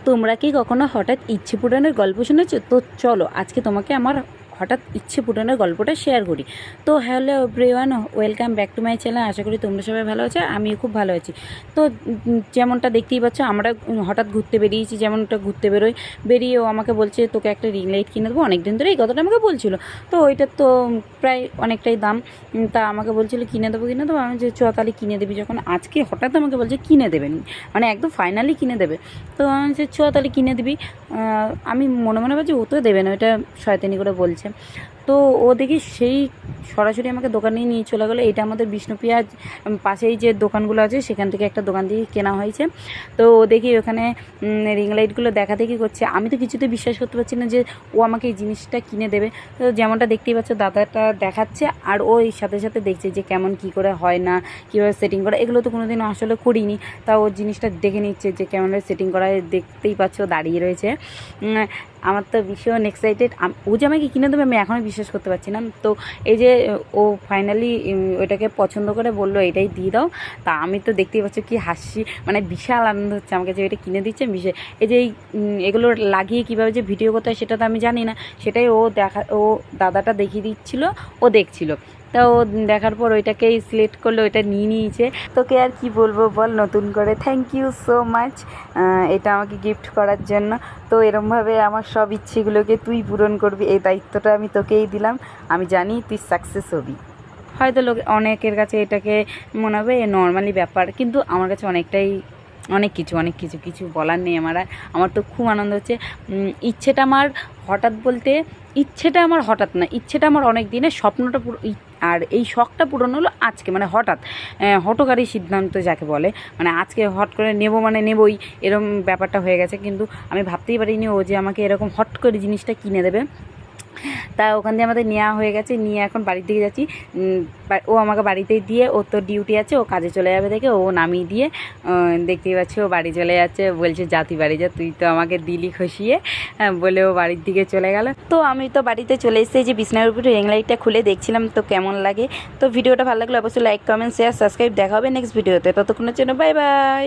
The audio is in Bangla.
তোমরা কি কখনো হঠাৎ ইচ্ছে পূরণের গল্প শুনেছো? তো চলো আজকে তোমাকে আমার হঠাৎ ইচ্ছে পূরণের গল্পটা শেয়ার করি। তো hello everyone, welcome back to my channel. আশা করি তোমরা সবাই ভালো আছো, আমিও খুব ভালো আছি। তো যেমনটা দেখতেই পাচ্ছ, আমরা হঠাৎ ঘুরতে বেরিয়েছি। যেমনটা ঘুরতে বেরিয়ে ও আমাকে বলছে তোকে একটা রিং লাইট কিনে দেবো। অনেক দিন ধরে এই কথাটা আমাকে বলছিল। তো ওইটার তো প্রায় অনেকটাই দাম। তা আমাকে বলছিল কিনে দেবো। আমি যে চ তাহলে কিনে দেবি। যখন আজকে হঠাৎ আমাকে বলছে কিনে দেবেন, মানে একদম ফাইনালি কিনে দেবে। তো আমি যে চ তাহলে কিনে দিবি। আমি মনে মনে ভাবছি ও তো দেবে না, ওইটা শয়তানি করে বলছে। তো ও দেখি সেই সরাসরি আমাকে দোকানে নিয়ে চলে গেলো। এটা আমাদের বিষ্ণুপ্রিয়া পাশেই যে দোকানগুলো আছে সেখান থেকে একটা দোকান থেকে কেনা হয়েছে। তো ও দেখি ওখানে রিং লাইটগুলো দেখা দেখি করছে। আমি তো কিছুতে বিশ্বাস করতে পারছি না যে ও আমাকে এই জিনিসটা কিনে দেবে। তো যেমনটা দেখতেই পাচ্ছ দাদাটা দেখাচ্ছে, আর ও এই সাথে সাথে দেখছে যে কেমন কি করে হয় না, কীভাবে সেটিং করা। এগুলো তো কোনো দিন আসলে করিনি। তা ও জিনিসটা দেখে নিচ্ছে যে কেমনভাবে সেটিং করা হয়। দেখতেই পাচ্ছ দাঁড়িয়ে রয়েছে। আমার তো ভীষণ এক্সাইটেড। ও যে আমাকে কিনে দেবে আমি এখনও বিশ্বাস করতে পারছি না। তো এই যে ও ফাইনালি ওইটাকে পছন্দ করে বললো এটাই দিয়ে দাও। তা আমি তো দেখতেই পাচ্ছি কি হাসি, মানে বিশাল আনন্দ হচ্ছে আমাকে যে এটা কিনে দিচ্ছে। এই যে এগুলো লাগিয়ে কীভাবে যে ভিডিও করতে হয় সেটা তো আমি জানি না। সেটাই ও দাদাটা দেখিয়ে দিচ্ছিলো, ও দেখছিল। তা ও দেখার পর ওইটাকেই সিলেক্ট করলো, ওইটা নিয়ে নিয়েছে। তোকে আর কি বলবো বল নতুন করে, থ্যাংক ইউ সো মাচ এটা আমাকে গিফট করার জন্য। তো এরমভাবে আমার সব ইচ্ছেগুলোকে তুই পূরণ করবি, এই দায়িত্বটা আমি তোকেই দিলাম। আমি জানি তুই সাকসেস হবি। হয়তো অনেকের কাছে এটাকে মনে হবে নর্মালি ব্যাপার, কিন্তু আমার কাছে অনেক কিছু বলার নেই। আমার তো খুব আনন্দ হচ্ছে। ইচ্ছেটা আমার হঠাৎ বলতে, ইচ্ছেটা আমার হঠাৎ না, ইচ্ছেটা আমার অনেক দিনের স্বপ্নটা আর এই শখটা পূরণ হলো আজকে, মানে হঠাৎ হঠকারী সিদ্ধান্ত যাকে বলে, মানে আজকে হট করে নেবো মানে নেবই, এরকম ব্যাপারটা হয়ে গেছে। কিন্তু আমি ভাবতেই পারিনি ও যে আমাকে এরকম হট করে জিনিসটা কিনে দেবে। তা ওখান দিয়ে আমাদের নেওয়া হয়ে গেছে, নিয়ে এখন বাড়ির দিকে যাচ্ছি। ও আমাকে বাড়িতেই দিয়ে, ও তো ডিউটি আছে, ও কাজে চলে যাবে দেখে ও নামিয়ে দিয়ে দেখতেই পাচ্ছি ও বাড়ি চলে যাচ্ছে। বলছে যা তুই বাড়ি যা, তুই তো আমাকে দিলি খসিয়ে, বলে ও বাড়ির দিকে চলে গেল। তো আমি তো বাড়িতে চলে এসেছি, যে বিছনার উপরে রিং লাইটটা খুলে দেখছিলাম তো কেমন লাগে। তো ভিডিওটা ভালো লাগলে অবশ্যই লাইক, কমেন্ট, শেয়ার, সাবস্ক্রাইব। দেখা হবে নেক্সট ভিডিওতে। ততক্ষণের জন্য বাই বাই।